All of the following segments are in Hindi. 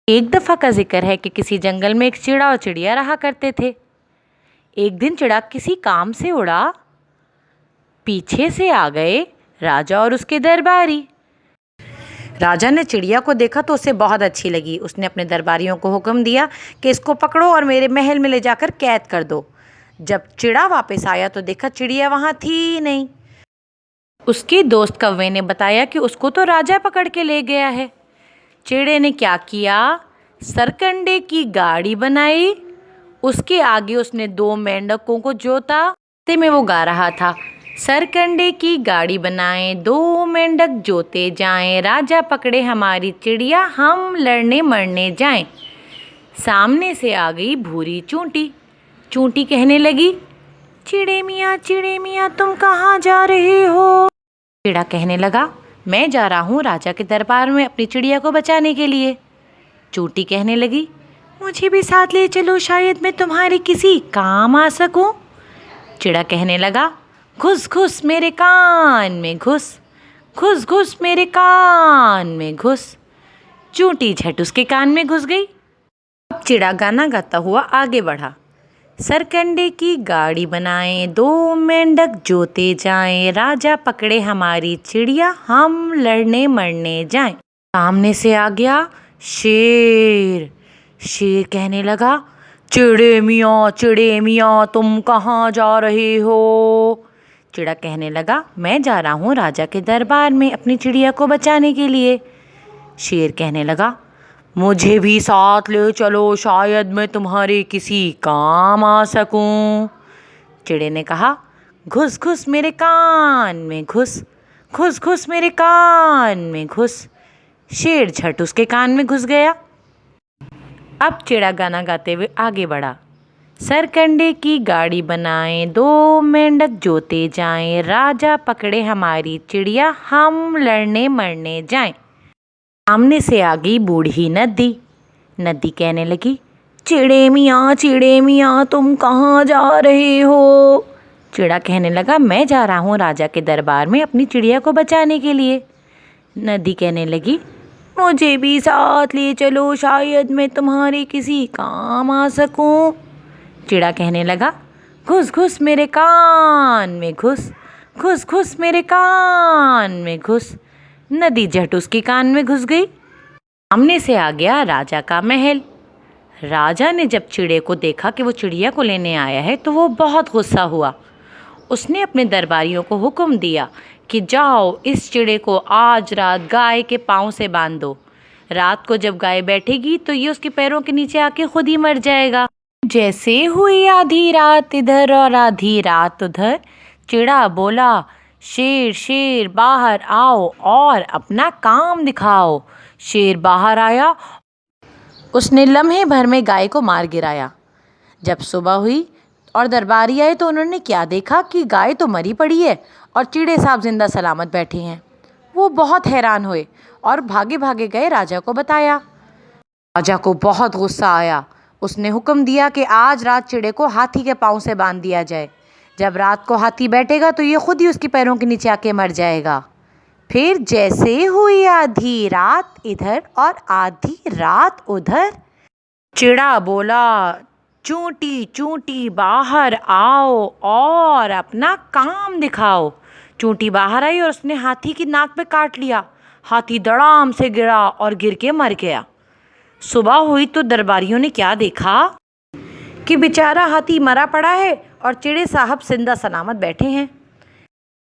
एक दफ़ा का जिक्र है कि किसी जंगल में एक चिड़ा और चिड़िया रहा करते थे। एक दिन चिड़ा किसी काम से उड़ा, पीछे से आ गए राजा और उसके दरबारी। राजा ने चिड़िया को देखा तो उसे बहुत अच्छी लगी। उसने अपने दरबारियों को हुक्म दिया कि इसको पकड़ो और मेरे महल में ले जाकर कैद कर दो। जब चिड़ा वापस आया तो देखा चिड़िया वहाँ थी ही नहीं। उसके दोस्त कौवे ने बताया कि उसको तो राजा पकड़ के ले गया है। चिड़े ने क्या किया, सरकंडे की गाड़ी बनाई, उसके आगे उसने 2 मेंढकों को जोता। रास्ते में वो गा रहा था, सरकंडे की गाड़ी बनाएं, 2 मेंढक जोते जाएं, राजा पकड़े हमारी चिड़िया, हम लड़ने मरने जाएं। सामने से आ गई भूरी चूंटी। चूंटी कहने लगी, चिड़े मियाँ तुम कहाँ जा रहे हो? चिड़ा कहने लगा, मैं जा रहा हूँ राजा के दरबार में अपनी चिड़िया को बचाने के लिए। चूंटी कहने लगी, मुझे भी साथ ले चलो, शायद मैं तुम्हारे किसी काम आ सकूं। चिड़ा कहने लगा, घुस घुस मेरे कान में घुस, घुस घुस मेरे कान में घुस। चूंटी झट उसके कान में घुस गई। अब चिड़ा गाना गाता हुआ आगे बढ़ा, सरकंडे की गाड़ी बनाएं, 2 मेंढक जोते जाएं, राजा पकड़े हमारी चिड़िया, हम लड़ने मरने जाएं। सामने से आ गया शेर। शेर कहने लगा, चिड़े मियाँ तुम कहाँ जा रहे हो? चिड़ा कहने लगा, मैं जा रहा हूँ राजा के दरबार में अपनी चिड़िया को बचाने के लिए। शेर कहने लगा, मुझे भी साथ ले चलो, शायद मैं तुम्हारे किसी काम आ सकूं। चिड़े ने कहा, घुस घुस मेरे कान में घुस, घुस घुस मेरे कान में घुस। शेर झट उसके कान में घुस गया। अब चिड़ा गाना गाते हुए आगे बढ़ा, सरकंडे की गाड़ी बनाएं, 2 मेंढक जोते जाएं, राजा पकड़े हमारी चिड़िया, हम लड़ने मरने जाएं। सामने से आ गई बूढ़ी नदी। नदी कहने लगी, चिड़े मियाँ तुम कहाँ जा रहे हो? चिड़ा कहने लगा, मैं जा रहा हूँ राजा के दरबार में अपनी चिड़िया को बचाने के लिए। नदी कहने लगी, मुझे भी साथ ले चलो, शायद मैं तुम्हारे किसी काम आ सकूं। चिड़ा कहने लगा, घुस घुस मेरे कान में घुस, घुस घुस मेरे कान में घुस। नदी झट उसके कान में घुस गई। सामने से आ गया राजा का महल। राजा ने जब चिड़े को देखा कि वो चिड़िया को लेने आया है तो वो बहुत गुस्सा हुआ। उसने अपने दरबारियों को हुक्म दिया कि जाओ, इस चिड़े को आज रात गाय के पाँव से बांध दो। रात को जब गाय बैठेगी तो ये उसके पैरों के नीचे आके खुद ही मर जाएगा। जैसे हुई आधी रात इधर और आधी रात उधर, चिड़ा बोला, शेर शेर बाहर आओ और अपना काम दिखाओ। शेर बाहर आया, उसने लम्हे भर में गाय को मार गिराया। जब सुबह हुई और दरबारी आए तो उन्होंने क्या देखा कि गाय तो मरी पड़ी है और चिड़े साहब जिंदा सलामत बैठे हैं। वो बहुत हैरान हुए और भागे भागे गए राजा को बताया। राजा को बहुत गुस्सा आया। उसने हुक्म दिया कि आज रात चिड़े को हाथी के पाँव से बांध दिया जाए। जब रात को हाथी बैठेगा तो ये खुद ही उसके पैरों के नीचे आके मर जाएगा। फिर जैसे हुई आधी रात इधर और आधी रात उधर, चिड़ा बोला, चूंटी चूंटी बाहर आओ और अपना काम दिखाओ। चूंटी बाहर आई और उसने हाथी की नाक पे काट लिया। हाथी धड़ाम से गिरा और गिर के मर गया। सुबह हुई तो दरबारियों ने क्या देखा कि बेचारा हाथी मरा पड़ा है और चिड़े साहब जिंदा सलामत बैठे हैं।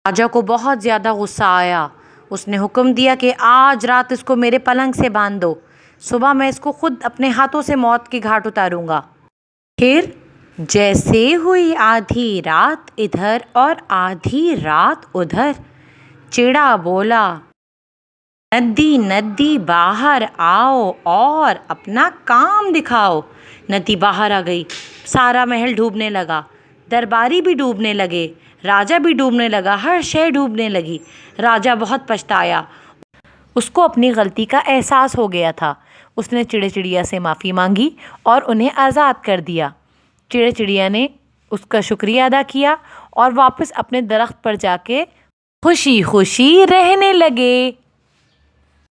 राजा को बहुत ज़्यादा गुस्सा आया। उसने हुक्म दिया कि आज रात इसको मेरे पलंग से बांध दो, सुबह मैं इसको खुद अपने हाथों से मौत के घाट उतारूंगा। फिर जैसे हुई आधी रात इधर और आधी रात उधर, चिड़ा बोला, नदी नदी बाहर आओ और अपना काम दिखाओ। नदी बाहर आ गई। सारा महल डूबने लगा, दरबारी भी डूबने लगे, राजा भी डूबने लगा, हर शय डूबने लगी। राजा बहुत पछताया। उसको अपनी गलती का एहसास हो गया था। उसने चिड़े चिड़िया से माफ़ी मांगी और उन्हें आज़ाद कर दिया। चिड़े चिड़िया ने उसका शुक्रिया अदा किया और वापस अपने दरख्त पर जाके खुशी खुशी रहने लगे।